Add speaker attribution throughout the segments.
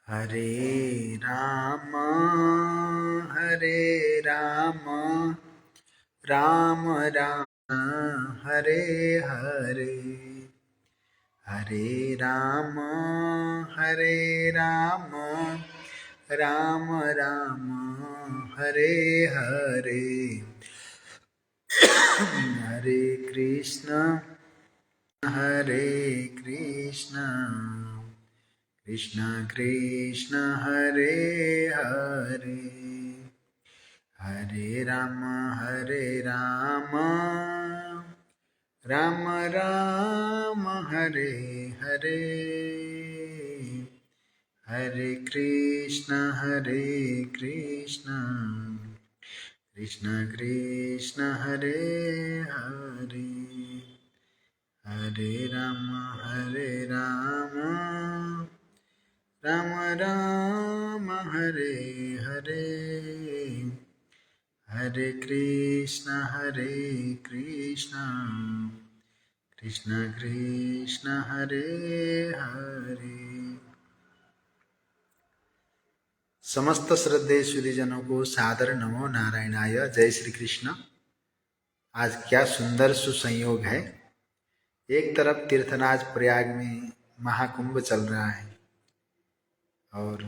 Speaker 1: हरे राम हरे राम राम राम हरे हरे हरे राम राम राम हरे हरे हरे कृष्ण कृष्ण कृष्ण हरे हरे हरे राम राम राम हरे हरे हरे कृष्ण कृष्ण कृष्ण हरे हरे हरे राम राम राम हरे हरे हरे कृष्ण कृष्ण कृष्ण हरे हरे। समस्त श्रद्धेय सूर्यजनों को सादर नमो नारायणाय। जय श्री कृष्ण। आज क्या सुंदर सुसंयोग है। एक तरफ तीर्थराज प्रयाग में महाकुंभ चल रहा है और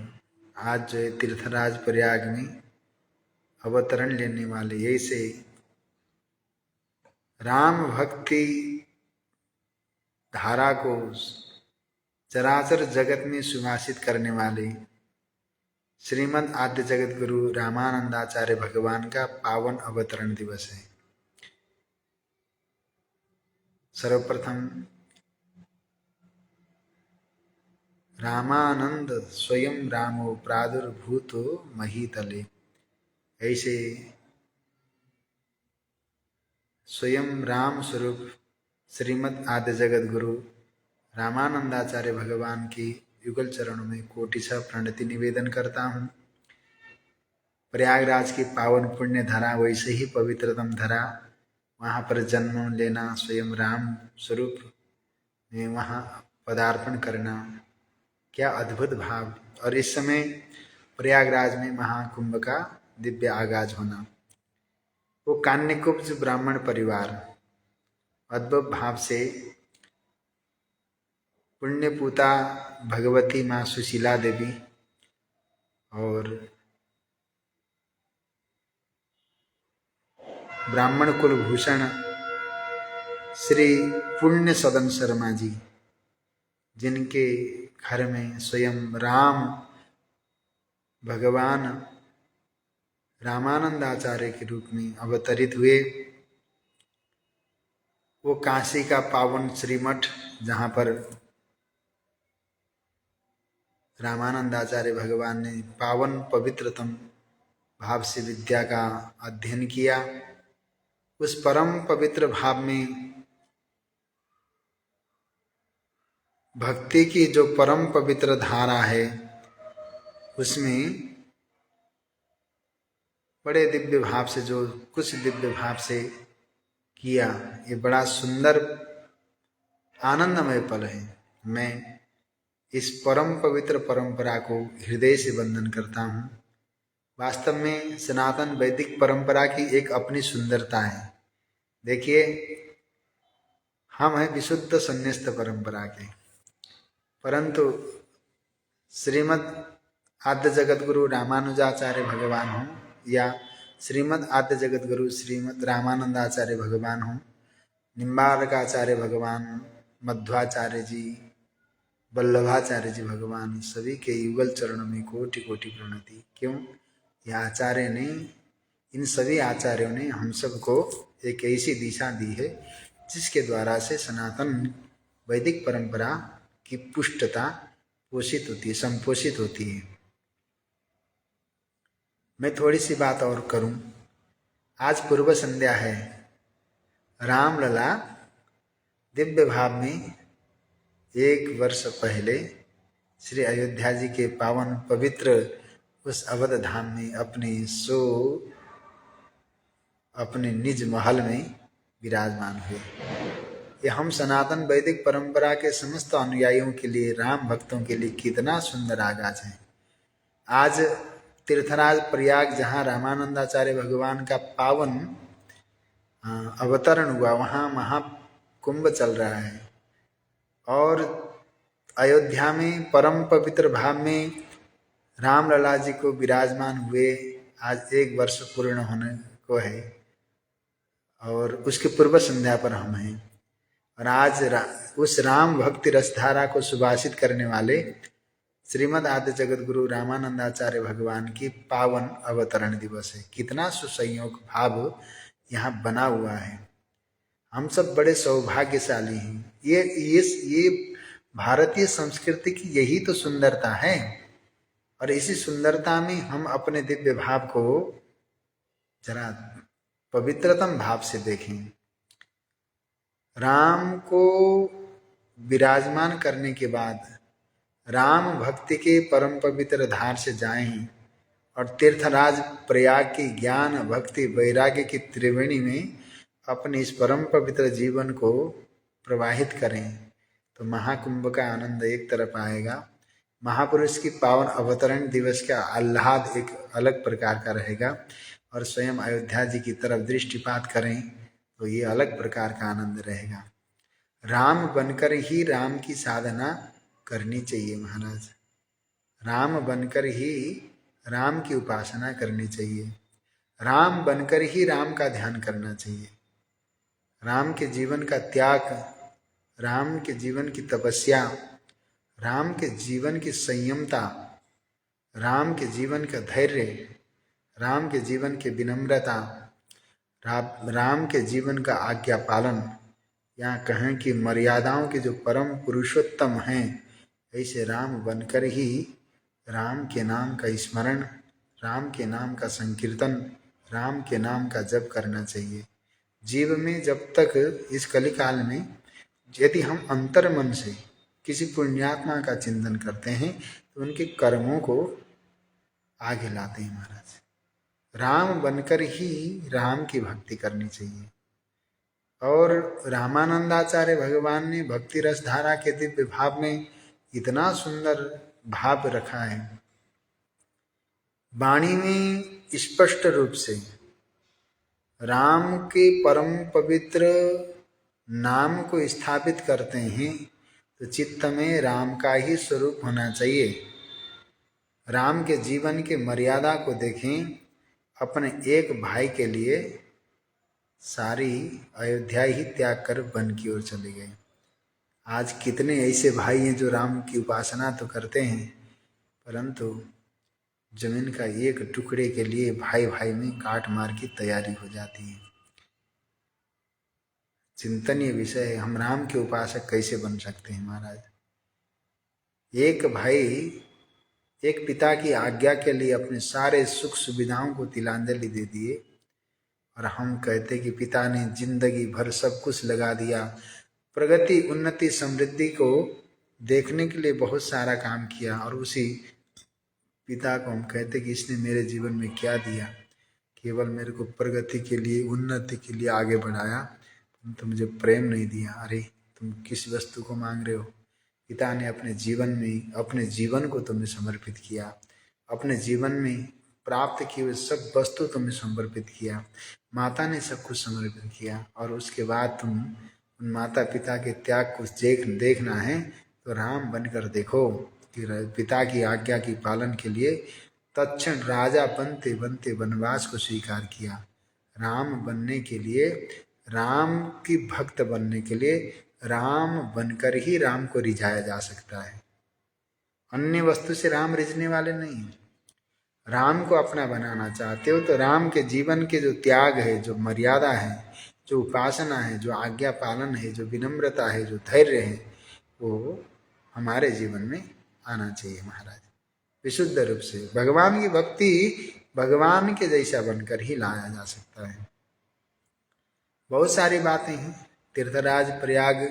Speaker 1: आज जो है तीर्थराज प्रयाग में अवतरण लेने वाले ऐसे राम भक्ति धारा को चराचर जगत में सुभाषित करने वाले श्रीमद् आद्य जगत गुरु रामानंदाचार्य भगवान का पावन अवतरण दिवस है। सर्वप्रथम रामानंद स्वयं रामो प्रादुर्भूतो महीतले, ऐसे स्वयं राम स्वरूप श्रीमद् आद्य जगत गुरु रामानंदाचार्य भगवान की युगल चरणों में कोटिशः प्रणति निवेदन करता हूँ। प्रयागराज की पावन पुण्य धरा, वैसे ही पवित्रतम धरा, वहाँ पर जन्म लेना, स्वयं राम स्वरूप में वहाँ पदार्पण करना, क्या अद्भुत भाव। और इस समय प्रयागराज में महाकुंभ का दिव्य आगाज होना। वो कान्यकुब्ज ब्राह्मण परिवार अद्भुत भाव से पुण्यपूता भगवती माँ सुशीला देवी और ब्राह्मण कुलभूषण श्री पुण्य सदन शर्मा जी, जिनके घर में स्वयं राम भगवान रामानंदाचार्य के रूप में अवतरित हुए। वो काशी का पावन श्रीमठ, जहाँ पर रामानंदाचार्य भगवान ने पावन पवित्रतम भाव से विद्या का अध्ययन किया, उस परम पवित्र भाव में भक्ति की जो परम पवित्र धारा है, उसमें बड़े दिव्य भाव से, जो कुछ दिव्य भाव से किया, ये बड़ा सुंदर आनंदमय पल है। मैं इस परम पवित्र परंपरा को हृदय से वंदन करता हूँ। वास्तव में सनातन वैदिक परंपरा की एक अपनी सुंदरता है। देखिए, हम हैं विशुद्ध संन्यास्त परंपरा के, परंतु श्रीमद् आद्य जगत गुरु रामानुजाचार्य भगवान हों या श्रीमद् आद्य जगत गुरु श्रीमद् रामानंदाचार्य भगवान हों, निम्बारकाचार्य भगवान, मध्वाचार्य जी, वल्लभाचार्य जी भगवान, सभी के युगल चरणों में कोटि कोटि प्रणति। क्यों? यह आचार्य ने, इन सभी आचार्यों ने हम सबको एक ऐसी दिशा दी है जिसके द्वारा से सनातन वैदिक परंपरा की पुष्टता पोषित होती है, संपोषित होती है। मैं थोड़ी सी बात और करूं। आज पूर्व संध्या है। रामलला दिव्य भाव में 1 वर्ष पहले श्री अयोध्या जी के पावन पवित्र उस अवध धाम में अपने निज महल में विराजमान हुए। ये हम सनातन वैदिक परंपरा के समस्त अनुयायियों के लिए, राम भक्तों के लिए कितना सुंदर आगाज है। आज तीर्थराज प्रयाग जहाँ रामानंदाचार्य भगवान का पावन अवतरण हुआ, वहाँ महाकुंभ चल रहा है। और अयोध्या में परम पवित्र भाव में रामलला जी को विराजमान हुए आज 1 वर्ष पूर्ण होने को है, और उसके पूर्व संध्या पर हम हैं। और आज उस राम भक्ति रसधारा को सुभाषित करने वाले श्रीमद् आद्य जगत गुरु रामानंदाचार्य भगवान की पावन अवतरण दिवस है। कितना सुसंयोग भाव यहाँ बना हुआ है। हम सब बड़े सौभाग्यशाली हैं। ये भारतीय संस्कृति की यही तो सुंदरता है। और इसी सुंदरता में हम अपने दिव्य भाव को जरा पवित्रतम भाव से देखें। राम को विराजमान करने के बाद राम भक्ति के परम पवित्र धार से जाएं और तीर्थराज प्रयाग की ज्ञान भक्ति वैराग्य की त्रिवेणी में अपने इस परम पवित्र जीवन को प्रवाहित करें तो महाकुंभ का आनंद एक तरफ आएगा। महापुरुष की पावन अवतरण दिवस का आह्लाद एक अलग प्रकार का रहेगा। और स्वयं अयोध्या जी की तरफ दृष्टिपात करें तो ये अलग प्रकार का आनंद रहेगा। राम बनकर ही राम की साधना करनी चाहिए महाराज। राम बनकर ही राम की उपासना करनी चाहिए। राम बनकर ही राम का ध्यान करना चाहिए। राम के जीवन का त्याग, राम के जीवन की तपस्या, राम के जीवन की संयमता, राम के जीवन का धैर्य, राम के जीवन की विनम्रता, राम के जीवन का आज्ञा पालन, या कहें कि मर्यादाओं के जो परम पुरुषोत्तम हैं, ऐसे राम बनकर ही राम के नाम का स्मरण, राम के नाम का संकीर्तन, राम के नाम का जप करना चाहिए। जीव में जब तक इस कलिकाल में यदि हम अंतर मन से किसी पुण्यात्मा का चिंतन करते हैं तो उनके कर्मों को आगे लाते हैं महाराज। राम बनकर ही राम की भक्ति करनी चाहिए। और रामानंदाचार्य भगवान ने भक्ति रस धारा के दिव्य भाव में इतना सुंदर भाव रखा है। वाणी में स्पष्ट रूप से राम के परम पवित्र नाम को स्थापित करते हैं तो चित्त में राम का ही स्वरूप होना चाहिए। राम के जीवन के मर्यादा को देखें। अपने एक भाई के लिए सारी अयोध्या ही त्याग कर वन की ओर चले गए। आज कितने ऐसे भाई हैं जो राम की उपासना तो करते हैं परंतु जमीन का एक टुकड़े के लिए भाई भाई में काट मार की तैयारी हो जाती है। चिंतनीय विषय है। हम राम के उपासक कैसे बन सकते हैं महाराज। एक भाई एक पिता की आज्ञा के लिए अपने सारे सुख सुविधाओं को तिलांजलि दे दिए और हम कहते कि पिता ने जिंदगी भर सब कुछ लगा दिया, प्रगति उन्नति समृद्धि को देखने के लिए बहुत सारा काम किया, और उसी पिता को हम कहते कि इसने मेरे जीवन में क्या दिया, केवल मेरे को प्रगति के लिए उन्नति के लिए आगे बढ़ाया, तो मुझे प्रेम नहीं दिया। अरे तुम किस वस्तु को मांग रहे हो। पिता ने अपने जीवन में अपने जीवन को तुम्हें समर्पित किया, अपने जीवन में प्राप्त किए हुए सब वस्तु तुम्हें समर्पित किया, माता ने सब कुछ समर्पित किया, और उसके बाद तुम उन माता पिता के त्याग को देखना है तो राम बनकर देखो कि पिता की आज्ञा की पालन के लिए तत्क्षण राजा बनते बनते वनवास को स्वीकार किया। राम बनने के लिए, राम की भक्त बनने के लिए राम बनकर ही राम को रिझाया जा सकता है। अन्य वस्तु से राम रिझने वाले नहीं। राम को अपना बनाना चाहते हो तो राम के जीवन के जो त्याग है, जो मर्यादा है, जो उपासना है, जो आज्ञा पालन है, जो विनम्रता है, जो धैर्य है, वो हमारे जीवन में आना चाहिए महाराज। विशुद्ध रूप से भगवान की भक्ति भगवान के जैसा बनकर ही लाया जा सकता है। बहुत सारी बातें हैं। तीर्थराज प्रयाग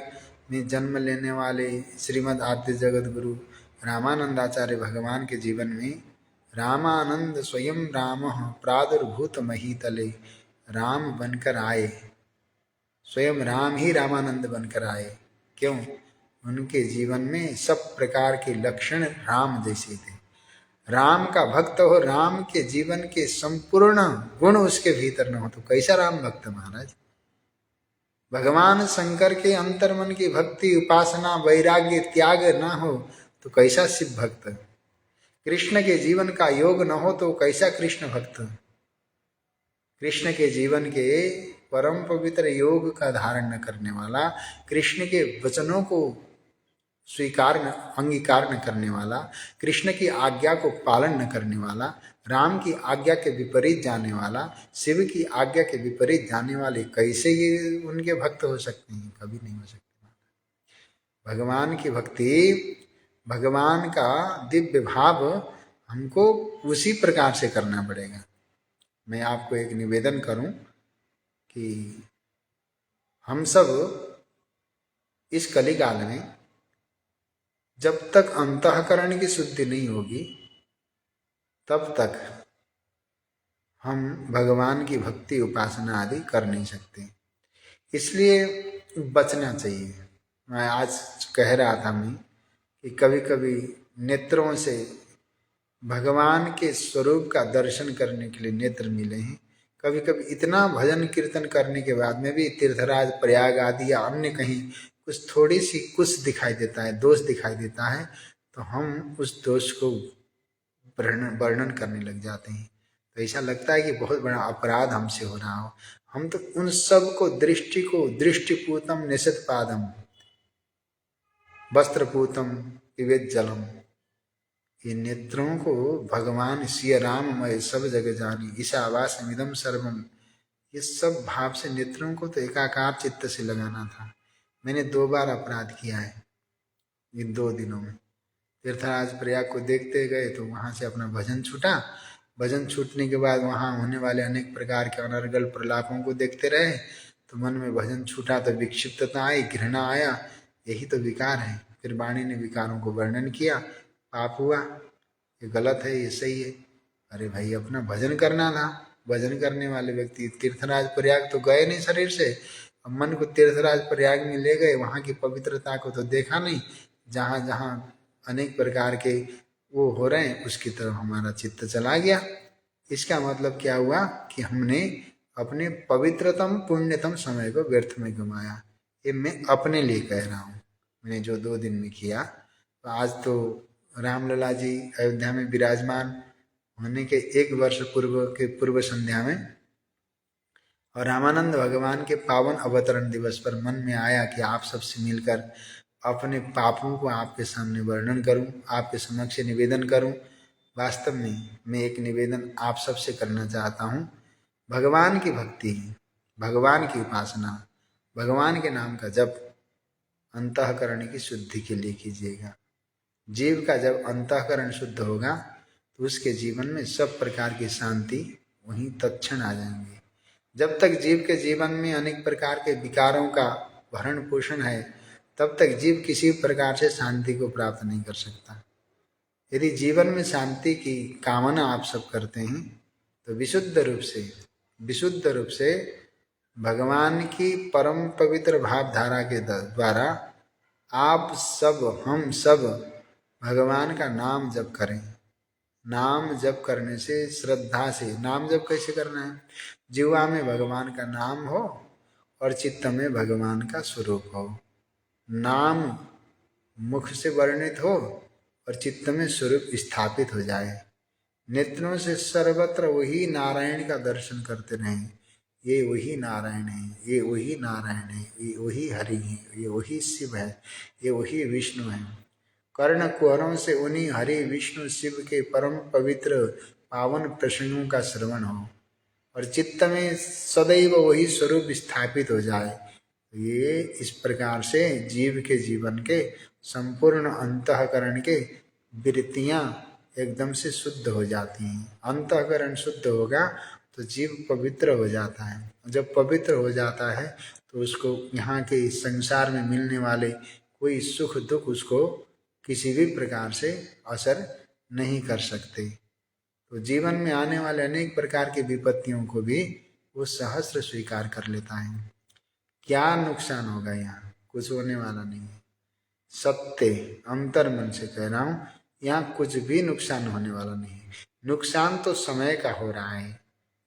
Speaker 1: में जन्म लेने वाले श्रीमद् आद्य जगत गुरु रामानंदाचार्य भगवान के जीवन में रामानंद स्वयं राम प्रादुर्भूत महीतले राम बनकर आए। स्वयं राम ही रामानंद बनकर आए। क्यों? उनके जीवन में सब प्रकार के लक्षण राम जैसे थे। राम का भक्त हो, राम के जीवन के संपूर्ण गुण उसके भीतर न हो तो कैसा राम भक्त महाराज। भगवान शंकर के अंतर्मन की भक्ति, उपासना, वैराग्य, त्याग न हो तो कैसा शिव भक्त। कृष्ण के जीवन का योग न हो तो कैसा कृष्ण भक्त। कृष्ण के जीवन के परम पवित्र योग का धारण न करने वाला, कृष्ण के वचनों को स्वीकार न अंगीकार न करने वाला, कृष्ण की आज्ञा को पालन न करने वाला, राम की आज्ञा के विपरीत जाने वाला, शिव की आज्ञा के विपरीत जाने वाले कैसे ये उनके भक्त हो सकते हैं। कभी नहीं हो सकते। भगवान की भक्ति, भगवान का दिव्य भाव हमको उसी प्रकार से करना पड़ेगा। मैं आपको एक निवेदन करूं कि हम सब इस कलिकाल में जब तक अंतःकरण की शुद्धि नहीं होगी तब तक हम भगवान की भक्ति, उपासना आदि कर नहीं सकते। इसलिए बचना चाहिए। मैं आज कह रहा था मैं कि कभी कभी नेत्रों से भगवान के स्वरूप का दर्शन करने के लिए नेत्र मिले हैं। कभी कभी इतना भजन कीर्तन करने के बाद में भी तीर्थराज, प्रयाग आदि या अन्य कहीं कुछ थोड़ी सी कुछ दिखाई देता है, दोष दिखाई देता है, तो हम उस दोष को वर्णन करने लग जाते हैं। तो ऐसा लगता है कि बहुत बड़ा अपराध हमसे हो रहा हो। हम तो उन सब को दृष्टिपूतम निषिद्ध पादम वस्त्रपूतम पिबेत जलम, ये नेत्रों को भगवान सिय राममय सब जग जानी ईशावास्यमिदं सर्वम, ये सब भाव से नेत्रों को तो एकाकार चित्त से लगाना था। मैंने 2 बार अपराध किया है इन 2 दिनों में। तीर्थराज प्रयाग को देखते गए तो वहाँ से अपना भजन छूटा। भजन छूटने के बाद वहाँ होने वाले अनेक प्रकार के अनर्गल प्रलापों को देखते रहे तो मन में भजन छूटा तो विक्षिप्तता आई, घृणा आया। यही तो विकार है। फिर वाणी ने विकारों को वर्णन किया, पाप हुआ, ये गलत है, ये सही है। अरे भाई, अपना भजन करना था। भजन करने वाले व्यक्ति तीर्थराज प्रयाग तो गए नहीं शरीर से, अब मन को तीर्थराज प्रयाग में ले गए, वहाँ की पवित्रता को तो देखा नहीं। जहाँ जहाँ अनेक प्रकार के वो हो रहे हैं उसकी तरफ हमारा चित्त चला गया। इसका मतलब क्या हुआ कि हमने अपने पवित्रतम पुण्यतम समय को व्यर्थ में गंवाया। ये मैं अपने लिए कह रहा हूँ। मैंने जो 2 दिन में किया, तो आज तो रामलला जी अयोध्या में विराजमान होने के 1 वर्ष पूर्व संध्या में और रामानंद भगवान के पावन अवतरण दिवस पर मन में आया कि आप सबसे मिलकर अपने पापों को आपके सामने वर्णन करूं, आपके समक्ष निवेदन करूं। वास्तव में मैं एक निवेदन आप सबसे करना चाहता हूं। भगवान की भक्ति, भगवान की उपासना, भगवान के नाम का जप अंतःकरण की शुद्धि के लिए कीजिएगा। जीव का जब अंतःकरण शुद्ध होगा तो उसके जीवन में सब प्रकार की शांति वहीं तत्क्षण आ जाएंगे। जब तक जीव के जीवन में अनेक प्रकार के विकारों का भरण पोषण है तब तक जीव किसी प्रकार से शांति को प्राप्त नहीं कर सकता। यदि जीवन में शांति की कामना आप सब करते हैं तो विशुद्ध रूप से भगवान की परम पवित्र भावधारा के द्वारा आप सब, हम सब भगवान का नाम जप करें। नाम जप करने से, श्रद्धा से, नाम जप कैसे करना है? जीवा में भगवान का नाम हो और चित्त में भगवान का स्वरूप हो। नाम मुख से वर्णित हो और चित्त में स्वरूप स्थापित हो जाए। नेत्रों से सर्वत्र वही नारायण का दर्शन करते रहें। ये वही नारायण है, ये वही नारायण है, ये वही हरि है, ये वही शिव है, ये वही विष्णु है। कर्ण कुहरों से उन्हीं हरि विष्णु शिव के परम पवित्र पावन प्रसंगों का श्रवण हो और चित्त में सदैव वही स्वरूप स्थापित हो जाए। ये इस प्रकार से जीव के जीवन के संपूर्ण अंतःकरण के वृत्तियां एकदम से शुद्ध हो जाती हैं। अंतःकरण शुद्ध होगा तो जीव पवित्र हो जाता है। जब पवित्र हो जाता है तो उसको यहाँ के संसार में मिलने वाले कोई सुख दुख उसको किसी भी प्रकार से असर नहीं कर सकते। तो जीवन में आने वाले अनेक प्रकार की विपत्तियों को भी वो सहस्र स्वीकार कर लेता है। क्या नुकसान होगा? यहाँ कुछ होने वाला नहीं है। सत्य अंतर मन से कह रहा हूँ, यहाँ कुछ भी नुकसान होने वाला नहीं है। नुकसान तो समय का हो रहा है,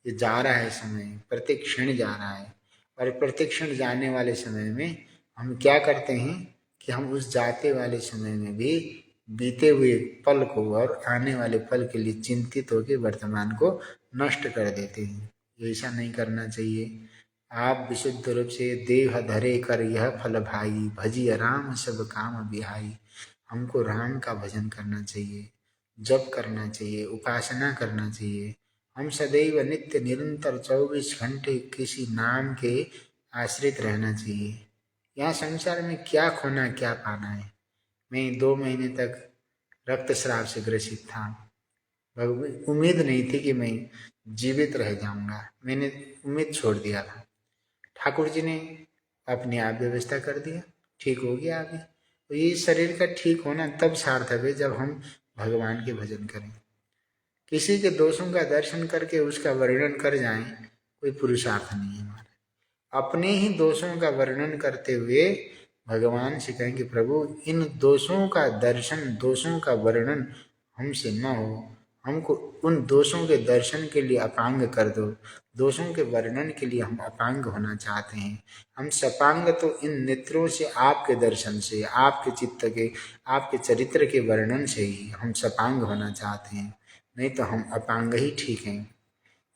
Speaker 1: ये जा रहा है समय, प्रत्येक क्षण जा रहा है। और प्रत्येक क्षण जाने वाले समय में हम क्या करते हैं कि हम उस जाते वाले समय में भी बीते हुए पल को और आने वाले पल के लिए चिंतित होकर वर्तमान को नष्ट कर देते हैं। ऐसा नहीं करना चाहिए। आप विशुद्ध रूप से देह धरे कर यह फल भाई, भजिय राम सब काम बिहाई। हमको राम का भजन करना चाहिए, जप करना चाहिए, उपासना करना चाहिए। हम सदैव नित्य निरंतर 24 घंटे किसी नाम के आश्रित रहना चाहिए। यहाँ संसार में क्या खोना क्या पाना है। मैं 2 महीने तक रक्तस्राव से ग्रसित था। उम्मीद नहीं थी कि मैं जीवित रह जाऊंगा। मैंने उम्मीद छोड़ दिया था। ठाकुर जी ने अपने आप व्यवस्था कर दिया, ठीक हो गया। अभी तो ये शरीर का ठीक होना तब सार्थक है जब हम भगवान के भजन करें। किसी के दोषों का दर्शन करके उसका वर्णन कर जाएं, कोई पुरुषार्थ नहीं है हमारा। अपने ही दोषों का वर्णन करते हुए भगवान से कहें कि प्रभु इन दोषों का दर्शन, दोषों का वर्णन हमसे न हो, हमको उन दोषों के दर्शन के लिए अपांग कर दो। दोषों के वर्णन के लिए हम अपांग होना चाहते हैं। हम सपांग तो इन नेत्रों से आपके दर्शन से, आपके चित्त के, आपके चरित्र के वर्णन से ही हम सपांग होना चाहते हैं, नहीं तो हम अपांग ही ठीक हैं।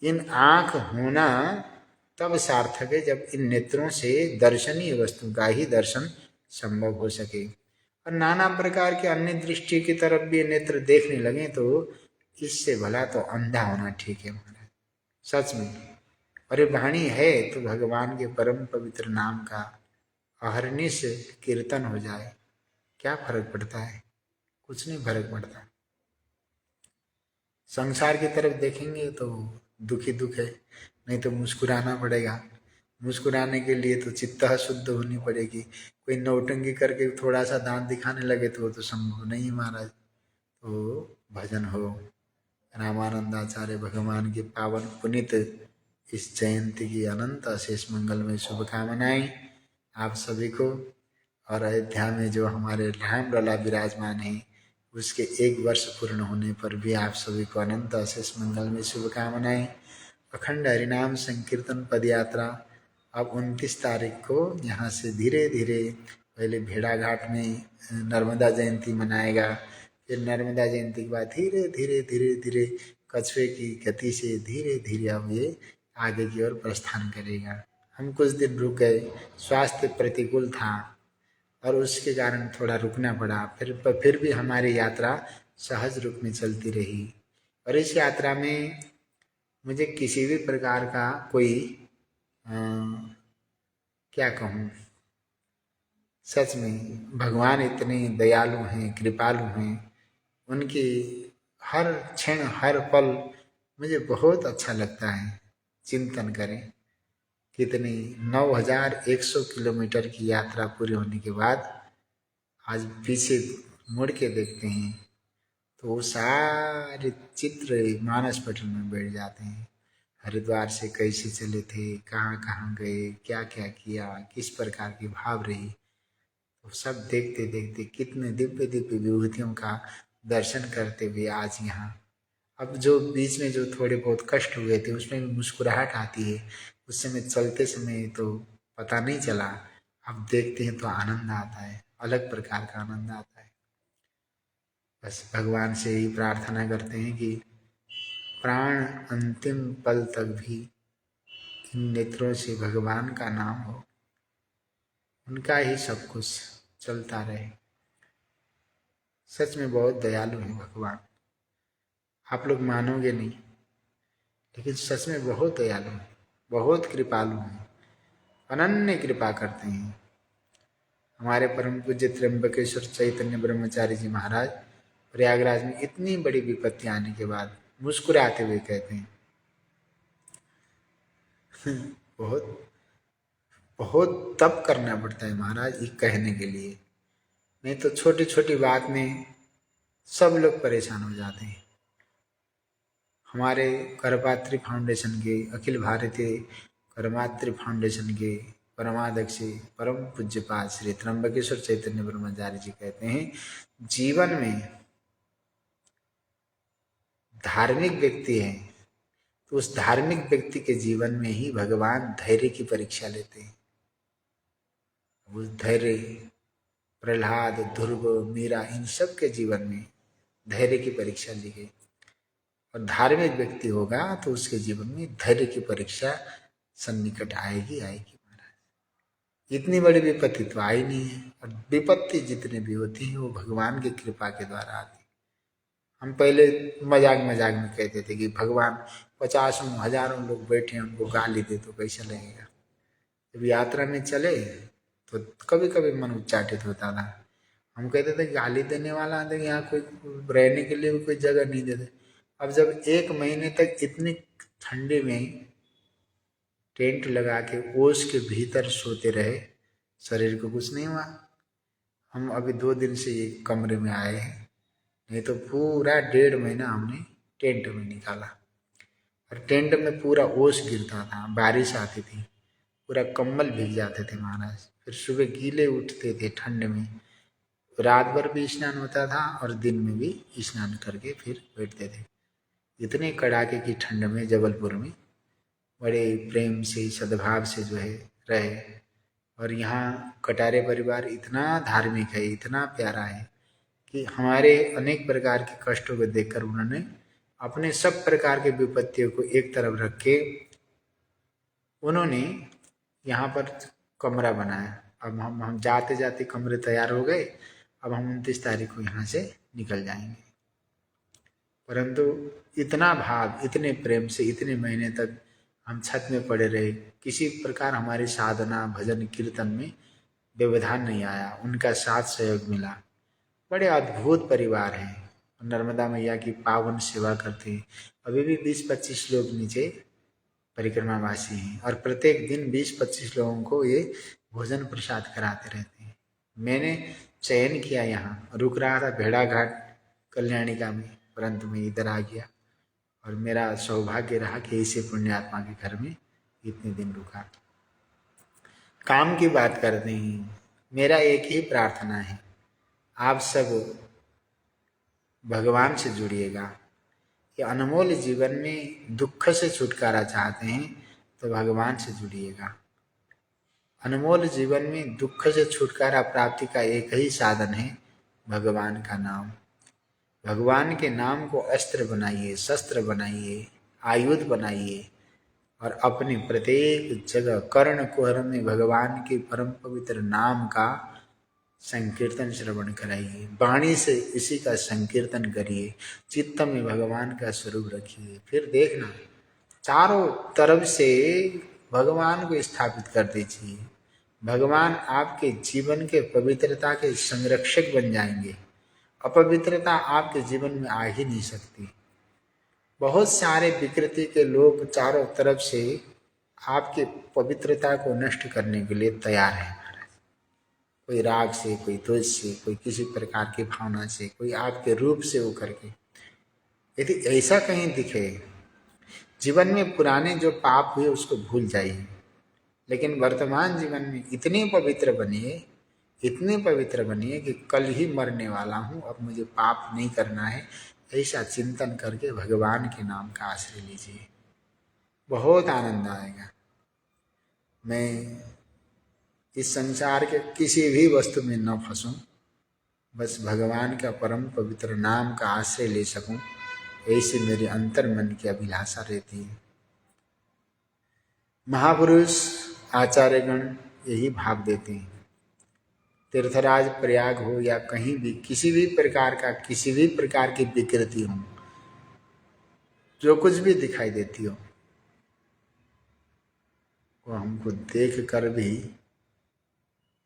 Speaker 1: इन आँख होना तब सार्थक है जब इन नेत्रों से दर्शनीय वस्तु का ही दर्शन संभव हो सके। और नाना प्रकार के अन्य दृष्टि की तरफ भी नेत्र देखने लगे तो इससे भला तो अंधा होना ठीक है महाराज, सच में। और ये वाणी है तो भगवान के परम पवित्र नाम का अहरनिश कीर्तन हो जाए, क्या फर्क पड़ता है? कुछ नहीं फर्क पड़ता। संसार की तरफ देखेंगे तो दुखी दुख है, नहीं तो मुस्कुराना पड़ेगा। मुस्कुराने के लिए तो चित्त शुद्ध होनी पड़ेगी। कोई नौटंकी करके थोड़ा सा दांत दिखाने लगे तो वो तो संभव नहीं महाराज। तो भजन हो। रामानंदाचार्य भगवान की पावन पुनित इस जयंती की अनंत अशेष मंगलमय शुभकामनाएं आप सभी को। और अयोध्या में जो हमारे राम लला विराजमान हैं उसके 1 वर्ष पूर्ण होने पर भी आप सभी को अनंत अशेष मंगलमय शुभकामनाएं। अखंड हरिनाम संकीर्तन पदयात्रा अब 29 तारीख को यहाँ से धीरे धीरे पहले भेड़ाघाट में नर्मदा जयंती मनाएगा, फिर नर्मदा जयंती के बाद धीरे धीरे धीरे धीरे कछुए की गति से धीरे धीरे अब ये आगे की ओर प्रस्थान करेगा। हम कुछ दिन रुक गए, स्वास्थ्य प्रतिकूल था और उसके कारण थोड़ा रुकना पड़ा। फिर भी हमारी यात्रा सहज रूप में चलती रही। और इस यात्रा में मुझे किसी भी प्रकार का कोई क्या कहूँ, सच में भगवान इतने दयालु हैं, कृपालु हैं। उनकी हर क्षण हर पल मुझे बहुत अच्छा लगता है। चिंतन करें कितनी 9100 किलोमीटर की यात्रा पूरी होने के बाद आज पीछे मुड़ के देखते हैं तो वो सारे चित्र मानस पटल में बैठ जाते हैं। हरिद्वार से कैसे चले थे, कहाँ कहाँ गए, क्या क्या किया, किस प्रकार की भाव रही, तो सब देखते देखते कितने दिव्य दिव्य विभूतियों का दर्शन करते हुए आज यहाँ। अब जो बीच में जो थोड़े बहुत कष्ट हुए थे उसमें भी मुस्कुराहट आती है। उस समय चलते समय तो पता नहीं चला, अब देखते हैं तो आनंद आता है, अलग प्रकार का आनंद आता है। बस भगवान से ही प्रार्थना करते हैं कि प्राण अंतिम पल तक भी इन नेत्रों से भगवान का नाम हो, उनका ही सब कुछ चलता रहे। सच में बहुत दयालु है भगवान। आप लोग मानोगे नहीं, लेकिन सच में बहुत दयालु है, बहुत कृपालु हैं, अनन्य कृपा करते हैं। हमारे परम पूज्य त्र्यंबकेश्वर चैतन्य ब्रह्मचारी जी महाराज प्रयागराज में इतनी बड़ी विपत्ति आने के बाद मुस्कुराते हुए कहते हैं बहुत बहुत तप करना पड़ता है महाराज ये कहने के लिए, नहीं तो छोटी छोटी बात में सब लोग परेशान हो जाते हैं। हमारे करपात्री फाउंडेशन के, अखिल भारतीय करमात्री फाउंडेशन के परमाध्यक्ष परम पूज्यपाद श्री त्र्यंबकेश्वर चैतन्य ब्रह्मचारी जी कहते हैं जीवन में धार्मिक व्यक्ति है तो उस धार्मिक व्यक्ति के जीवन में ही भगवान धैर्य की परीक्षा लेते हैं। उस धैर्य प्रहलाद, ध्रुव, मीरा, इन सब के जीवन में धैर्य की परीक्षा ली गई। और धार्मिक व्यक्ति होगा तो उसके जीवन में धैर्य की परीक्षा सन्निकट आएगी महाराज। इतनी बड़ी विपत्ति तो आई नहीं है, और विपत्ति जितनी भी होती है वो भगवान की कृपा के द्वारा आती है। हम पहले मजाक मजाक में कहते थे कि भगवान 50 हजारों लोग बैठे उनको गाली दे तो कैसा लगेगा। जब यात्रा में चले तो कभी कभी मन उच्चाटित होता था। हम कहते थे गाली देने वाला तो यहाँ कोई रहने के लिए कोई जगह नहीं देते। अब जब 1 महीने तक इतनी ठंडी में टेंट लगा के ओस के भीतर सोते रहे, शरीर को कुछ नहीं हुआ। हम अभी 2 दिन से ये कमरे में आए हैं, नहीं तो पूरा 1.5 महीना हमने टेंट में निकाला। और टेंट में पूरा ओस गिरता था, बारिश आती थी, पूरा कंबल भीग जाते थे महाराज। फिर सुबह गीले उठते थे ठंड में, रात भर भी स्नान होता था और दिन में भी स्नान करके फिर बैठते थे। इतने कड़ाके की ठंड में जबलपुर में बड़े प्रेम से सद्भाव से जो है रहे। और यहाँ कटारे परिवार इतना धार्मिक है, इतना प्यारा है कि हमारे अनेक प्रकार के कष्टों को देखकर उन्होंने अपने सब प्रकार के विपत्तियों को एक तरफ रख के उन्होंने यहाँ पर कमरा बनाया। अब हम जाते जाते कमरे तैयार हो गए। अब हम 29 तारीख को यहाँ से निकल जाएंगे। परंतु इतना भाव, इतने प्रेम से इतने महीने तक हम छत में पड़े रहे, किसी प्रकार हमारी साधना भजन कीर्तन में व्यवधान नहीं आया, उनका साथ सहयोग मिला। बड़े अद्भुत परिवार हैं, नर्मदा मैया की पावन सेवा करते हैं। अभी भी 20-25 लोग नीचे परिक्रमावासी हैं और प्रत्येक दिन 20-25 लोगों को ये भोजन प्रसाद कराते रहते हैं। मैंने चयन किया, यहाँ रुक रहा था भेड़ाघाट कल्याणिका में, परंतु मैं इधर आ गया और मेरा सौभाग्य रहा कि इसे पुण्यात्मा के घर में इतने दिन रुका। काम की बात करते हैं, मेरा एक ही प्रार्थना है, आप सब भगवान से जुड़िएगा। कि अनमोल जीवन में दुख से छुटकारा चाहते हैं तो भगवान से जुड़िएगा। अनमोल जीवन में दुख से छुटकारा प्राप्ति का एक ही साधन है, भगवान का नाम। भगवान के नाम को अस्त्र बनाइए, शस्त्र बनाइए, आयुध बनाइए और अपने प्रत्येक जगह कर्ण कुहर में भगवान के परम पवित्र नाम का संकीर्तन श्रवण कराइए। वाणी से इसी का संकीर्तन करिए, चित्त में भगवान का स्वरूप रखिए। फिर देखना चारों तरफ से भगवान को स्थापित कर दीजिए। भगवान आपके जीवन के पवित्रता के संरक्षक बन जाएंगे। अपवित्रता आपके जीवन में आ ही नहीं सकती। बहुत सारे विकृति के लोग चारों तरफ से आपके पवित्रता को नष्ट करने के लिए तैयार हैं। कोई राग से, कोई द्वेष से, कोई किसी प्रकार की भावना से, कोई आपके रूप से वो करके। यदि ऐसा कहीं दिखे, जीवन में पुराने जो पाप हुए उसको भूल जाइए, लेकिन वर्तमान जीवन में इतने पवित्र बनिए, इतने पवित्र बनिए कि कल ही मरने वाला हूँ, अब मुझे पाप नहीं करना है, ऐसा चिंतन करके भगवान के नाम का आश्रय लीजिए। बहुत आनंद आएगा। मैं इस संसार के किसी भी वस्तु में न फंसूं, बस भगवान का परम पवित्र नाम का आश्रय ले सकूं, ऐसी मेरे अंतर मन की अभिलाषा रहती है। महापुरुष आचार्यगण यही भाव देते हैं। तीर्थराज प्रयाग हो या कहीं भी किसी भी प्रकार की विकृति हो, जो कुछ भी दिखाई देती हो, वो हमको देख कर भी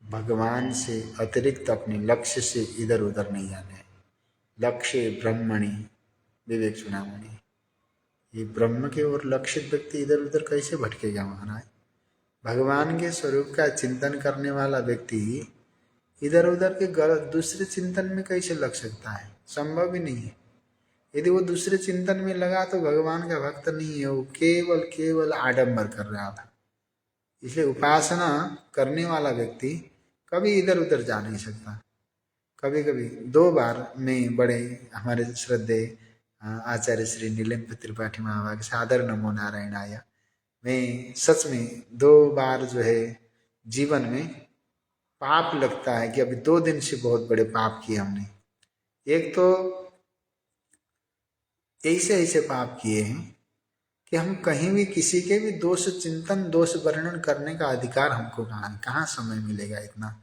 Speaker 1: भगवान से अतिरिक्त अपने लक्ष्य से इधर उधर नहीं जाना है। लक्ष्य ब्रह्मणि विवेक चूड़ामणि। ये ब्रह्म के ओर लक्षित व्यक्ति इधर उधर कैसे भटकेगा महाराज? भगवान के स्वरूप का चिंतन करने वाला व्यक्ति इधर उधर के गलत दूसरे चिंतन में कैसे लग सकता है? संभव ही नहीं है। यदि वो दूसरे चिंतन में लगा तो भगवान का भक्त नहीं है, वो केवल आडंबर कर रहा था। इसलिए उपासना करने वाला व्यक्ति कभी इधर उधर जा नहीं सकता। कभी कभी 2 बार में बड़े हमारे श्रद्धेय आचार्य श्री नीलम त्रिपाठी महाभाग सादर नमो नारायणाय। मैं सच में 2 बार जो है जीवन में पाप लगता है कि अभी 2 दिन से बहुत बड़े पाप किए हमने। एक तो ऐसे ऐसे पाप किए हैं कि हम कहीं भी किसी के भी दोष चिंतन दोष वर्णन करने का अधिकार हमको कहाँ समय मिलेगा इतना।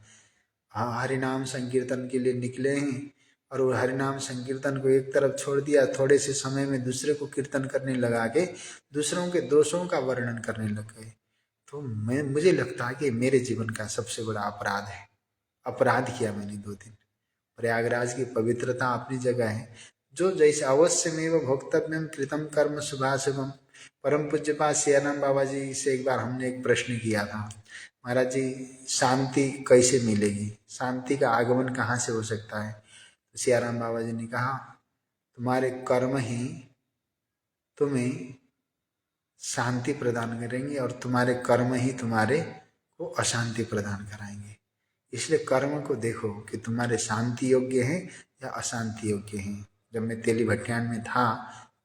Speaker 1: हरिनाम संकीर्तन के लिए निकले हैं और वो हरिनाम संकीर्तन को एक तरफ छोड़ दिया, थोड़े से समय में दूसरे को कीर्तन करने लगा के दूसरों के दोषों का वर्णन करने लग गए। तो मुझे लगता है कि मेरे जीवन का सबसे बड़ा अपराध है। अपराध किया मैंने 2 दिन। प्रयागराज की पवित्रता अपनी जगह है, जो जैसे अवश्यमेव भोक्तव्यम कृतम कर्म शुभाशुभम। परम पूज्यपाद सियाराम बाबा जी से एक बार हमने एक प्रश्न किया था, महाराज जी शांति कैसे मिलेगी, शांति का आगमन कहाँ से हो सकता है? तो सियाराम बाबा जी ने कहा तुम्हारे कर्म ही तुम्हें शांति प्रदान करेंगे और तुम्हारे कर्म ही तुम्हारे को अशांति प्रदान कराएंगे। इसलिए कर्म को देखो कि तुम्हारे शांति योग्य हैं या अशांति योग्य हैं। जब मैं तेली भट्टियान में था,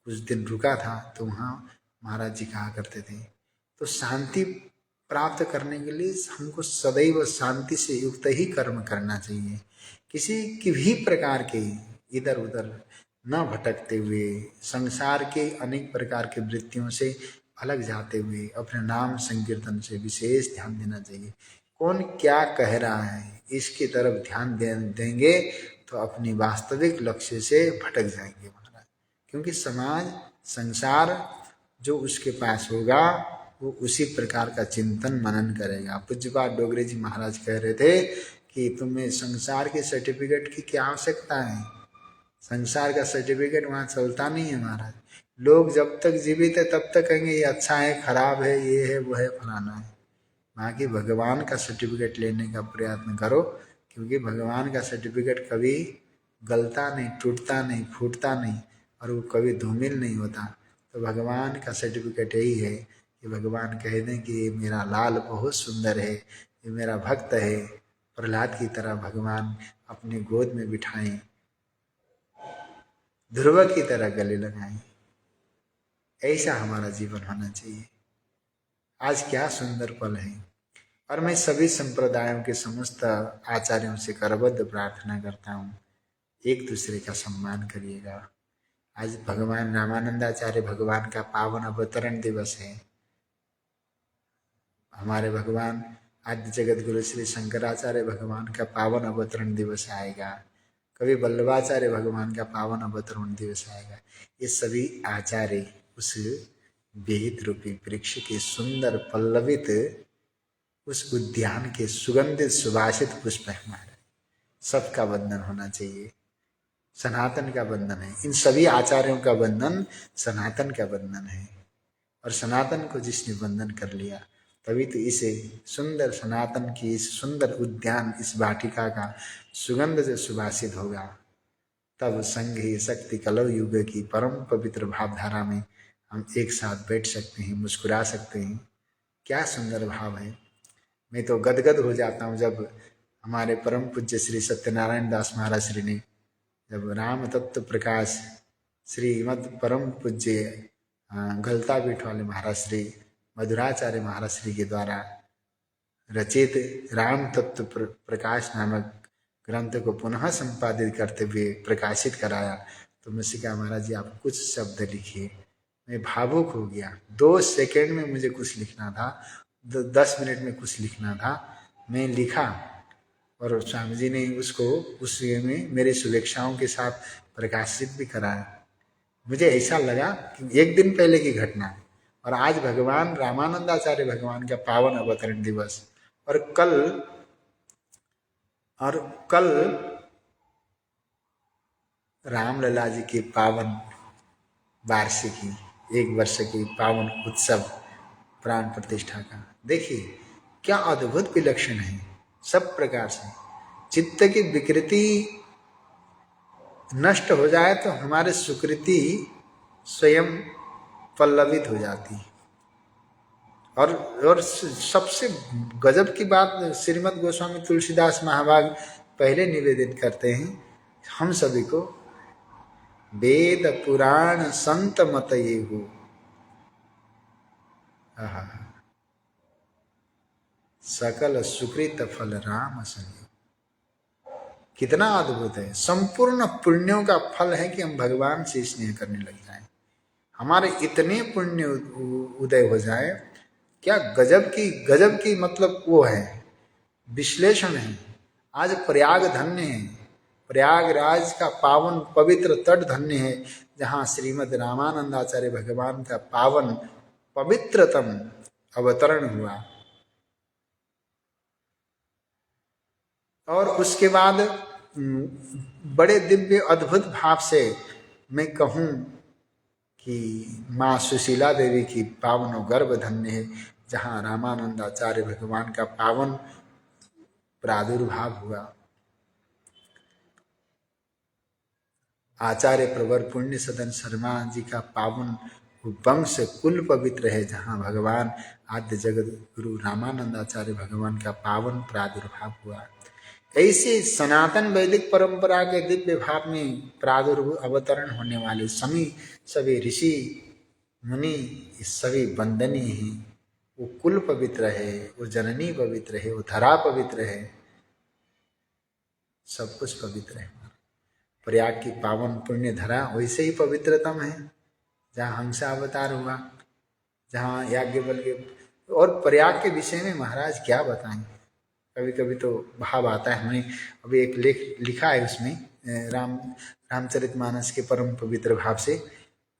Speaker 1: कुछ दिन रुका था, तो वहाँ महाराज जी कहा करते थे तो शांति प्राप्त करने के लिए हमको सदैव शांति से युक्त ही कर्म करना चाहिए। किसी की भी प्रकार के इधर उधर न भटकते हुए, संसार के अनेक प्रकार के वृत्तियों से अलग जाते हुए अपने नाम संकीर्तन से विशेष ध्यान देना चाहिए। कौन क्या कह रहा है इसकी तरफ ध्यान देंगे तो अपनी वास्तविक लक्ष्य से भटक जाएंगे महाराज। क्योंकि समाज संसार जो उसके पास होगा वो उसी प्रकार का चिंतन मनन करेगा। पूज्यपाद डोगरे जी महाराज कह रहे थे कि तुम्हें संसार के सर्टिफिकेट की क्या आवश्यकता है। संसार का सर्टिफिकेट वहाँ चलता नहीं है महाराज। लोग जब तक जीवित है तब तक कहेंगे ये अच्छा है, खराब है, ये है, वो है, फलाना है। वहाँ की भगवान का सर्टिफिकेट लेने का प्रयत्न करो, क्योंकि भगवान का सर्टिफिकेट कभी गलता नहीं, टूटता नहीं, फूटता नहीं और वो कभी धूमिल नहीं होता। तो भगवान का सर्टिफिकेट यही है कि भगवान कह दें कि ये मेरा लाल बहुत सुंदर है, ये मेरा भक्त है। प्रहलाद की तरह भगवान अपनी गोद में बिठाएं, ध्रुव की तरह गले लगाएं। ऐसा हमारा जीवन होना चाहिए। आज क्या सुंदर पल है। और मैं सभी संप्रदायों के समस्त आचार्यों से करबद्ध प्रार्थना करता हूँ, एक दूसरे का सम्मान करिएगा। आज भगवान रामानंदाचार्य भगवान का पावन अवतरण दिवस है। हमारे भगवान आदि जगत गुरु श्री शंकराचार्य भगवान का पावन अवतरण दिवस आएगा। कभी वल्लभाचार्य भगवान का पावन अवतरण दिवस आएगा। ये सभी आचार्य उस वेद रूपी वृक्ष के सुंदर पल्लवित उस उद्यान के सुगंधित सुभाषित पुष्प है हमारे। सबका वंदन होना चाहिए। सनातन का बंधन है। इन सभी आचार्यों का बंधन सनातन का बंधन है। और सनातन को जिसने बंधन कर लिया तभी तो इसे सुंदर सनातन की इस सुंदर उद्यान, इस वाटिका का सुगंध जो सुभाषित होगा, तब संघ ही शक्ति कलव युग की परम पवित्र भावधारा में हम एक साथ बैठ सकते हैं, मुस्कुरा सकते हैं। क्या सुंदर भाव है। मैं तो गदगद हो जाता हूँ जब हमारे परम पूज्य श्री सत्यनारायण दास महाराज श्री ने जब राम तत्व प्रकाश श्रीमद परम पूज्य गलता पीठ वाले महाराज श्री मधुराचार्य महाराज श्री के द्वारा रचित राम तत्व प्रकाश नामक ग्रंथ को पुनः संपादित करते हुए प्रकाशित कराया, तो मुझसे कहा महाराज जी आप कुछ शब्द लिखिए। मैं भावुक हो गया। 2 सेकंड में मुझे कुछ लिखना था, 10 मिनट में कुछ लिखना था। मैं लिखा और स्वामी जी ने उसको उस में मेरे शुभेच्छाओं के साथ प्रकाशित भी कराया। मुझे ऐसा लगा कि 1 दिन पहले की घटना है। और आज भगवान रामानंदाचार्य भगवान का पावन अवतरण दिवस और कल रामलला जी की पावन वार्षिकी, 1 वर्ष की पावन उत्सव प्राण प्रतिष्ठा का। देखिए क्या अद्भुत विलक्षण है। सब प्रकार से चित्त की विकृति नष्ट हो जाए तो हमारे सुकृति स्वयं पल्लवित हो जाती है। और सबसे गजब की बात श्रीमद् गोस्वामी तुलसीदास महाभाग पहले निवेदित करते हैं हम सभी को, वेद पुराण संत मत ये हो। आहा, सकल सुकृत फल राम संयोग। कितना अद्भुत है। संपूर्ण पुण्यों का फल है कि हम भगवान से स्नेह करने लग जाएं, हमारे इतने पुण्य उदय हो जाए। क्या गजब की मतलब वो है, विश्लेषण है। आज प्रयाग धन्य है, प्रयागराज का पावन पवित्र तट धन्य है, जहाँ श्रीमद् रामानंदाचार्य भगवान का पावन पवित्रतम अवतरण हुआ। और उसके बाद बड़े दिव्य अद्भुत भाव से मैं कहूँ कि माँ सुशीला देवी की पावन गर्भ धन्य है, जहाँ रामानंदाचार्य भगवान का पावन प्रादुर्भाव हुआ। आचार्य प्रवर पुण्य सदन शर्मा जी का पावन वंश कुल पवित्र है, जहाँ भगवान आद्य जगत गुरु रामानंदाचार्य भगवान का पावन प्रादुर्भाव हुआ। ऐसे सनातन वैदिक परंपरा के दिव्य भाव में अवतरण होने वाले सभी ऋषि मुनि सभी वंदनीय हैं। वो कुल पवित्र है, वो जननी पवित्र है, वो धरा पवित्र है, सब कुछ पवित्र है। प्रयाग की पावन पुण्य धरा वैसे ही पवित्रतम है, जहाँ हंसा अवतार हुआ, जहाँ याज्ञवल्क्य। और प्रयाग के विषय में महाराज क्या बताएं, कभी कभी तो भाव आता है। हमने अभी एक लेख लिखा है उसमें, रामचरितमानस के परम पवित्र भाव से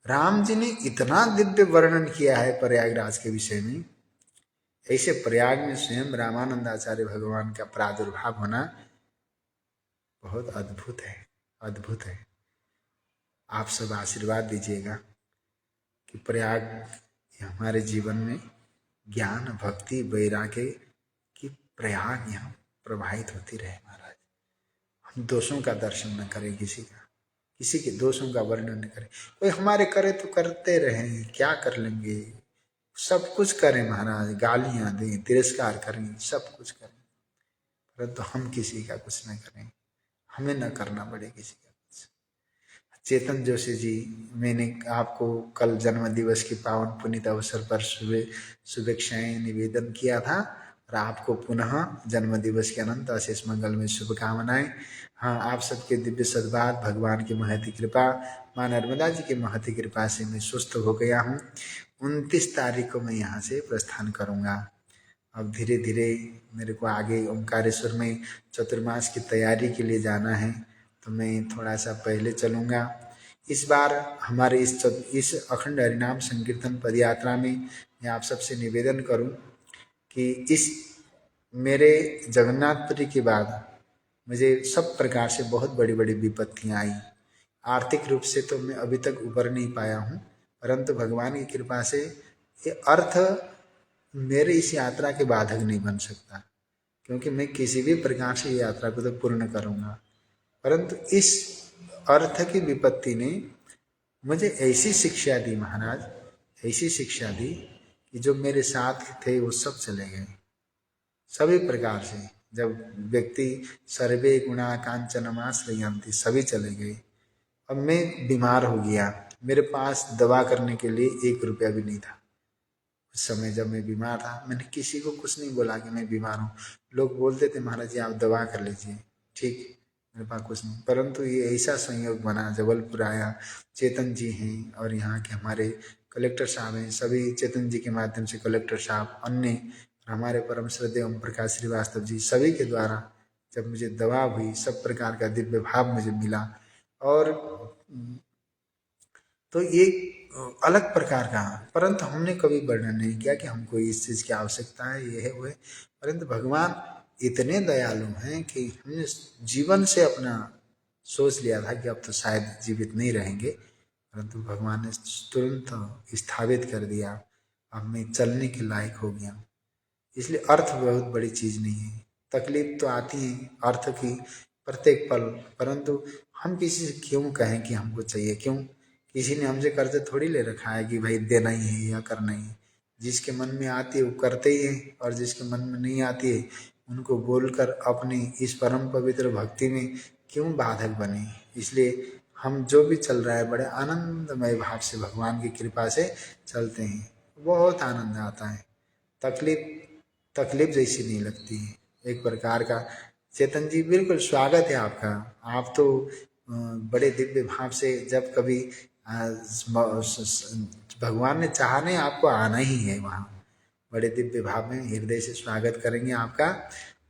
Speaker 1: राम जी ने इतना दिव्य वर्णन किया है प्रयागराज के विषय में। ऐसे प्रयाग में स्वयं रामानंदाचार्य भगवान का प्रादुर्भाव होना बहुत अद्भुत है, अद्भुत है। आप सब आशीर्वाद दीजिएगा कि प्रयाग हमारे जीवन में ज्ञान भक्ति वैराग्य की प्रयाग यहाँ प्रवाहित होती रहे। महाराज, हम दोषों का दर्शन न करें, किसी के दोषों का वर्णन न करें। कोई हमारे करे तो करते रहें, क्या कर लेंगे, सब कुछ करें महाराज, गालियां दें, तिरस्कार करें, सब कुछ करें, परंतु हम किसी का कुछ न करें, हमें न करना पड़े किसी का कुछ। चेतन जोशी जी, मैंने आपको कल जन्म दिवस के पावन पुनीत अवसर पर शुभेच्छाएं निवेदन किया था, और आपको पुनः जन्म दिवस के अनंत अशेष मंगल में शुभकामनाएं। हाँ, आप सबके दिव्य सद्भाव, भगवान की महती कृपा, माँ नर्मदा जी की महती कृपा से मैं सुस्त हो गया हूँ। 29 तारीख को मैं यहाँ से प्रस्थान करूँगा। अब धीरे धीरे मेरे को आगे ओंकारेश्वर में चतुर्मास की तैयारी के लिए जाना है, तो मैं थोड़ा सा पहले चलूँगा। इस बार हमारे इस अखंड हरिनाम संकीर्तन पदयात्रा में मैं आप सबसे निवेदन करूं कि इस मेरे जगन्नाथपुरी के बाद मुझे सब प्रकार से बहुत बड़ी बड़ी विपत्तियां आई। आर्थिक रूप से तो मैं अभी तक उबर नहीं पाया हूँ, परंतु भगवान की कृपा से ये अर्थ मेरे इस यात्रा के बाधक नहीं बन सकता, क्योंकि मैं किसी भी प्रकार से यात्रा को तो पूर्ण करूँगा। परंतु इस अर्थ की विपत्ति ने मुझे ऐसी शिक्षा दी महाराज, ऐसी शिक्षा दी कि जो मेरे साथ थे वो सब चले गए, सभी प्रकार से। जब व्यक्ति सर्वे गुणा कांचनमाश्रयन्ति, सभी चले गए। अब मैं बीमार हो गया, मेरे पास दवा करने के लिए 1 रुपया भी नहीं था। उस समय जब मैं बीमार था, मैंने किसी को कुछ नहीं बोला कि मैं बीमार हूँ। लोग बोलते थे महाराज जी आप दवा कर लीजिए, ठीक, मेरे पास कुछ नहीं। परंतु ये ऐसा संयोग बना, जबलपुर आया, चेतन जी हैं और यहाँ के हमारे कलेक्टर साहब हैं, सभी चेतन जी के माध्यम से कलेक्टर साहब, अन्य हमारे परम श्रद्धेय ओम प्रकाश श्रीवास्तव जी, सभी के द्वारा जब मुझे दवा हुई, सब प्रकार का दिव्य भाव मुझे मिला। और तो ये अलग प्रकार का, परंतु हमने कभी वर्णन नहीं किया कि हमको इस चीज़ की आवश्यकता है, ये है वो है। परंतु भगवान इतने दयालु हैं कि हमने जीवन से अपना सोच लिया था कि अब तो शायद जीवित नहीं रहेंगे, परंतु भगवान ने तुरंत स्थापित कर दिया। अब मैं चलने के लायक हो गया। इसलिए अर्थ बहुत बड़ी चीज़ नहीं है। तकलीफ तो आती है अर्थ की प्रत्येक पल, परंतु हम किसी से क्यों कहें कि हमको चाहिए, क्यों? किसी ने हमसे कर्ज थोड़ी ले रखा है कि भाई देना ही है या करना ही है। जिसके मन में आती है वो करते ही है, और जिसके मन में नहीं आती है उनको बोलकर अपनी इस परम पवित्र भक्ति में क्यों बाधक बने। इसलिए हम जो भी चल रहा है बड़े आनंदमय भाव से भगवान की कृपा से चलते हैं, बहुत आनंद आता है। तकलीफ तकलीफ जैसी नहीं लगती है एक प्रकार का। चेतन जी बिल्कुल स्वागत है आपका। आप तो बड़े दिव्य भाव से जब कभी भगवान ने चाहा नहीं, आपको आना ही है वहाँ। बड़े दिव्य भाव में हृदय से स्वागत करेंगे आपका।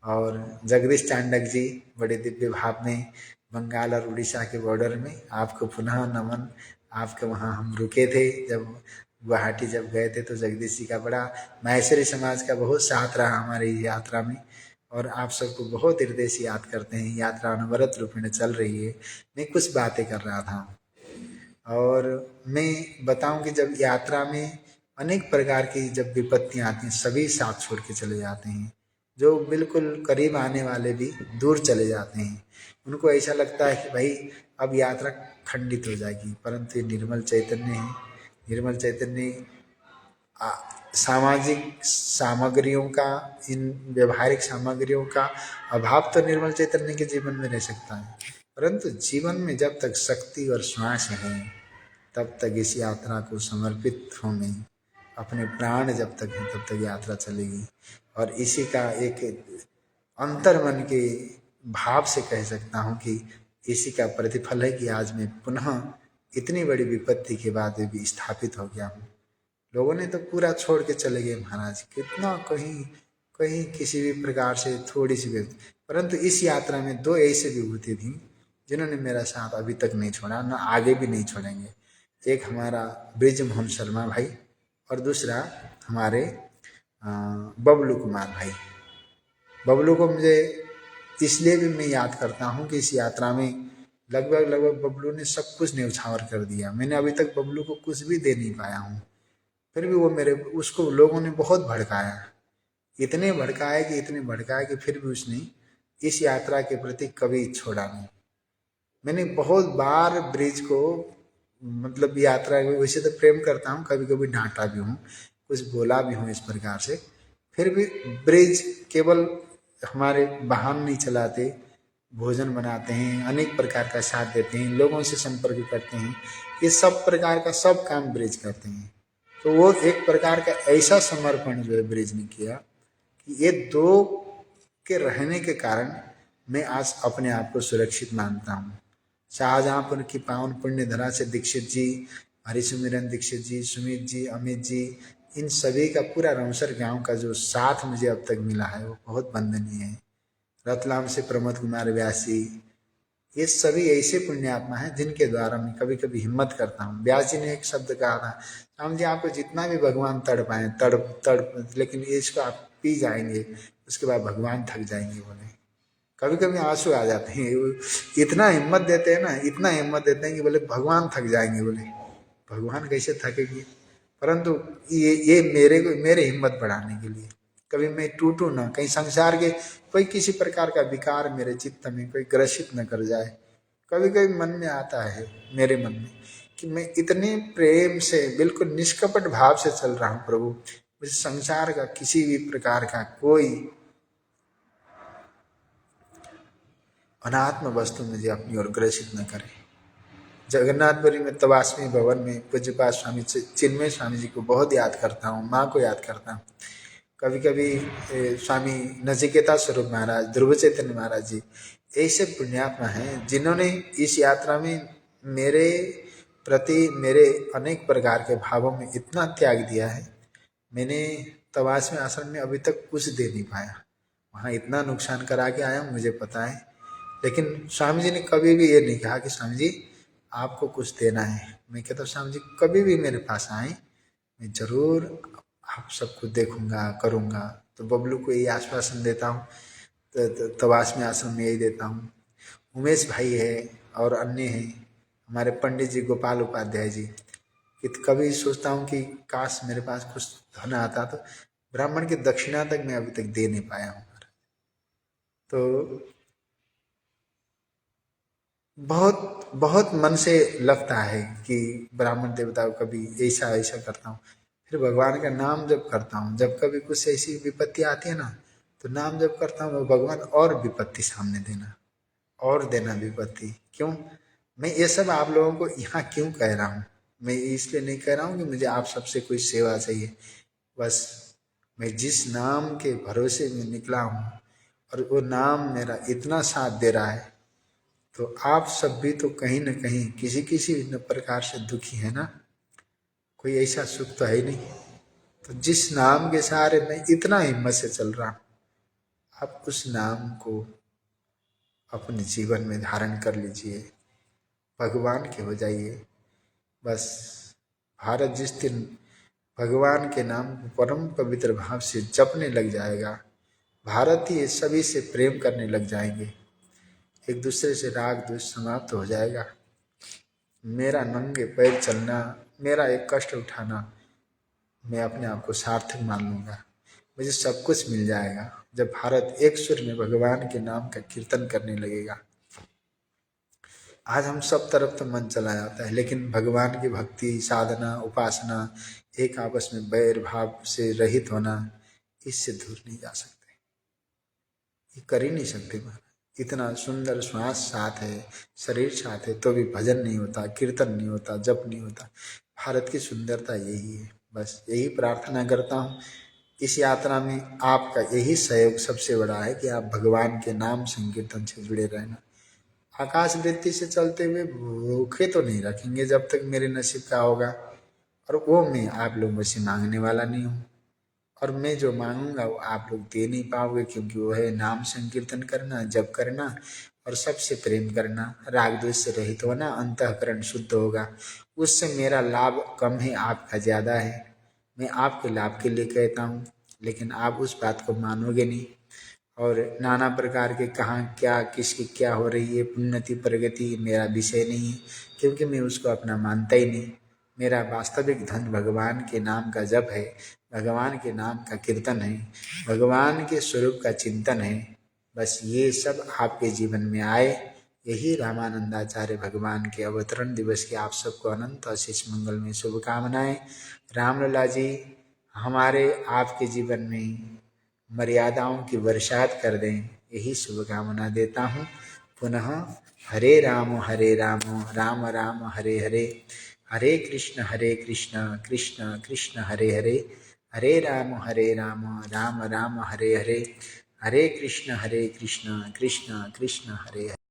Speaker 1: और जगदीश चांडक जी बड़े दिव्य भाव में बंगाल और उड़ीसा के बॉर्डर में, आपको पुनः नमन। आपके वहाँ हम रुके थे जब गुवाहाटी जब गए थे, तो जगदीश जी का बड़ा माहेश्वरी समाज का बहुत साथ रहा हमारी यात्रा में। और आप सबको बहुत हृदय से याद करते हैं। यात्रा अनवरत रूप में चल रही है। मैं कुछ बातें कर रहा था और मैं बताऊं कि जब यात्रा में अनेक प्रकार की जब विपत्तियां आती हैं, सभी साथ छोड़ के चले जाते हैं। जो बिल्कुल करीब आने वाले भी दूर चले जाते हैं। उनको ऐसा लगता है कि भाई अब यात्रा खंडित हो जाएगी, परंतु ये निर्मल चैतन्य है। निर्मल चैतन्य सामाजिक सामग्रियों का, इन व्यवहारिक सामग्रियों का अभाव तो निर्मल चैतन्य के जीवन में रह सकता है, परंतु जीवन में जब तक शक्ति और श्वास है तब तक इस यात्रा को समर्पित होंगे। अपने प्राण जब तक हैं तब तक यात्रा चलेगी। और इसी का एक अंतर मन के भाव से कह सकता हूँ कि इसी का प्रतिफल है कि आज मैं पुनः इतनी बड़ी विपत्ति के बाद भी स्थापित हो गया हूँ। लोगों ने तो पूरा छोड़ के चले गए महाराज, कितना कहीं कहीं किसी भी प्रकार से थोड़ी सी भी। परंतु इस यात्रा में दो ऐसी विभूति थी जिन्होंने मेरा साथ अभी तक नहीं छोड़ा, ना आगे भी नहीं छोड़ेंगे। एक हमारा ब्रिज मोहन शर्मा भाई और दूसरा हमारे बबलू कुमार भाई। बबलू को मुझे इसलिए भी मैं याद करता हूँ कि इस यात्रा में लगभग बबलू ने सब कुछ न्यौछावर कर दिया। मैंने अभी तक बबलू को कुछ भी दे नहीं पाया हूँ, फिर भी वो उसको लोगों ने बहुत भड़काया। इतने भड़काए कि फिर भी उसने इस यात्रा के प्रति कभी छोड़ा नहीं। मैंने बहुत बार ब्रिज को मतलब यात्रा वैसे तो प्रेम करता हूँ, कभी कभी डांटा भी हूँ, कुछ बोला भी हूँ इस प्रकार से। फिर भी ब्रिज केवल हमारे वाहन नहीं चलाते, भोजन बनाते हैं, अनेक प्रकार का साथ देते हैं, लोगों से संपर्क करते हैं, ये सब प्रकार का सब काम ब्रिज करते हैं। तो वो एक प्रकार का ऐसा समर्पण जो है ब्रिज ने किया कि ये दो के रहने के कारण मैं आज अपने आप को सुरक्षित मानता हूँ। शाहजहाँपुर की पावन पुण्य धरा से दीक्षित जी, हरिसुमिरन दीक्षित जी, सुमित जी, अमित जी, इन सभी का पूरा रमसर गांव का जो साथ मुझे अब तक मिला है वो बहुत वंदनीय है। रतलाम से प्रमोद कुमार व्यास जी, ये सभी ऐसे पुण्यात्मा हैं जिनके द्वारा मैं कभी कभी हिम्मत करता हूँ। व्यास जी ने एक शब्द कहा था, राम जी आपको जितना भी भगवान तड़पाएं तड़प लेकिन इसको आप पी जाएंगे, उसके बाद भगवान थक जाएंगे। बोले कभी कभी आंसू आ जाते हैं, इतना हिम्मत देते हैं ना, इतना हिम्मत देते हैं कि बोले भगवान थक जाएंगे। बोले भगवान कैसे थकेगी, परंतु ये मेरे हिम्मत बढ़ाने के लिए, कभी मैं टूटू ना, कहीं संसार के कोई किसी प्रकार का विकार मेरे चित्त में कोई ग्रसित न कर जाए। कभी कभी मन में आता है मेरे मन में कि मैं इतने प्रेम से बिल्कुल निष्कपट भाव से चल रहा हूँ प्रभु, मुझे संसार का किसी भी प्रकार का कोई अनात्म वस्तु मुझे अपनी ओर ग्रसित न करे। जगन्नाथपुरी में तवास्मी भवन में पूज्यपाद स्वामी चिन्मय स्वामी जी को बहुत याद करता हूँ, माँ को याद करता हूँ। कभी कभी स्वामी नचिकेता स्वरूप महाराज, ध्रुव चैतन्य महाराज जी ऐसे पुण्यात्मा हैं जिन्होंने इस यात्रा में मेरे प्रति मेरे अनेक प्रकार के भावों में इतना त्याग दिया है। मैंने तवास्मी आश्रम में अभी तक कुछ दे नहीं पाया, वहाँ इतना नुकसान करा के आया हूँ मुझे पता है। लेकिन स्वामी जी ने कभी भी ये नहीं कहा कि स्वामी जी आपको कुछ देना है। मैं कहता हूँ स्वामी जी कभी भी मेरे पास आए, मैं जरूर आप सबको देखूंगा करूंगा। तो बबलू को यही आश्वासन देता हूँ, तवास्मी आश्रम में यही देता हूँ। उमेश भाई है और अन्य हैं, हमारे पंडित जी गोपाल उपाध्याय जी, कि कभी सोचता हूँ कि काश मेरे पास कुछ धन आता तो ब्राह्मण की दक्षिणा तक मैं अभी तक दे नहीं पाया हूँ। तो बहुत बहुत मन से लगता है कि ब्राह्मण देवताओं कभी ऐसा ऐसा करता हूँ, फिर भगवान का नाम जब करता हूँ, जब कभी कुछ ऐसी विपत्ति आती है ना, तो नाम जब करता हूँ भगवान और विपत्ति सामने देना और देना विपत्ति। क्यों? मैं ये सब आप लोगों को यहाँ क्यों कह रहा हूँ? मैं इसलिए नहीं कह रहा हूँ कि मुझे आप सबसे कोई सेवा चाहिए। बस मैं जिस नाम के भरोसे में निकला हूँ और वो नाम मेरा इतना साथ दे रहा है, तो आप सब भी तो कहीं न कहीं किसी किसी न प्रकार से दुखी है ना। कोई ऐसा सुख तो है ही नहीं। तो जिस नाम के सहारे मैं इतना हिम्मत से चल रहा हूँ, आप उस नाम को अपने जीवन में धारण कर लीजिए, भगवान के हो जाइए। बस भारत जिस दिन भगवान के नाम को परम पवित्र भाव से जपने लग जाएगा, भारतीय सभी से प्रेम करने लग जाएंगे, एक दूसरे से राग द्वेष समाप्त हो जाएगा। मेरा नंगे पैर चलना, मेरा एक कष्ट उठाना, मैं अपने आप को सार्थक मान लूँगा। मुझे सब कुछ मिल जाएगा जब भारत एक सुर में भगवान के नाम का कीर्तन करने लगेगा। आज हम सब तरफ तो मन चला जाता है, लेकिन भगवान की भक्ति, साधना, उपासना, एक आपस में बैर भाव से रहित होना, इससे दूर नहीं जा सकते। ये कर ही नहीं सकते महाराज। इतना सुंदर श्वास साथ है, शरीर साथ है, तो भी भजन नहीं होता, कीर्तन नहीं होता, जप नहीं होता। भारत की सुंदरता यही है। बस यही प्रार्थना करता हूँ, इस यात्रा में आपका यही सहयोग सबसे बड़ा है कि आप भगवान के नाम संकीर्तन से जुड़े रहना। आकाश वृत्ति से चलते हुए भूखे तो नहीं रखेंगे जब तक मेरे नसीब का होगा, और वो मैं आप लोगों से मांगने वाला नहीं हूँ। और मैं जो मांगूंगा वो आप लोग दे नहीं पाओगे, क्योंकि वो है नाम संकीर्तन करना, जप करना और सबसे प्रेम करना, राग द्वेष से रहित होना, अंतःकरण शुद्ध होगा। उससे मेरा लाभ कम है, आपका ज़्यादा है। मैं आपके लाभ के लिए कहता हूँ, लेकिन आप उस बात को मानोगे नहीं। और नाना प्रकार के कहाँ क्या किसकी क्या हो रही है, उन्नति प्रगति मेरा विषय नहीं है, क्योंकि मैं उसको अपना मानता ही नहीं। मेरा वास्तविक धन भगवान के नाम का जप है, भगवान के नाम का कीर्तन है, भगवान के स्वरूप का चिंतन है। बस ये सब आपके जीवन में आए, यही रामानंदाचार्य भगवान के अवतरण दिवस की आप सबको अनंत आशीष मंगल में शुभकामनाएं। रामलला जी हमारे आपके जीवन में मर्यादाओं की बरसात कर दें, यही शुभकामना देता हूँ। पुनः हरे राम राम राम हरे हरे, हरे कृष्ण कृष्ण कृष्ण हरे हरे, हरे राम राम राम हरे हरे, हरे कृष्ण कृष्ण कृष्ण हरे हरे।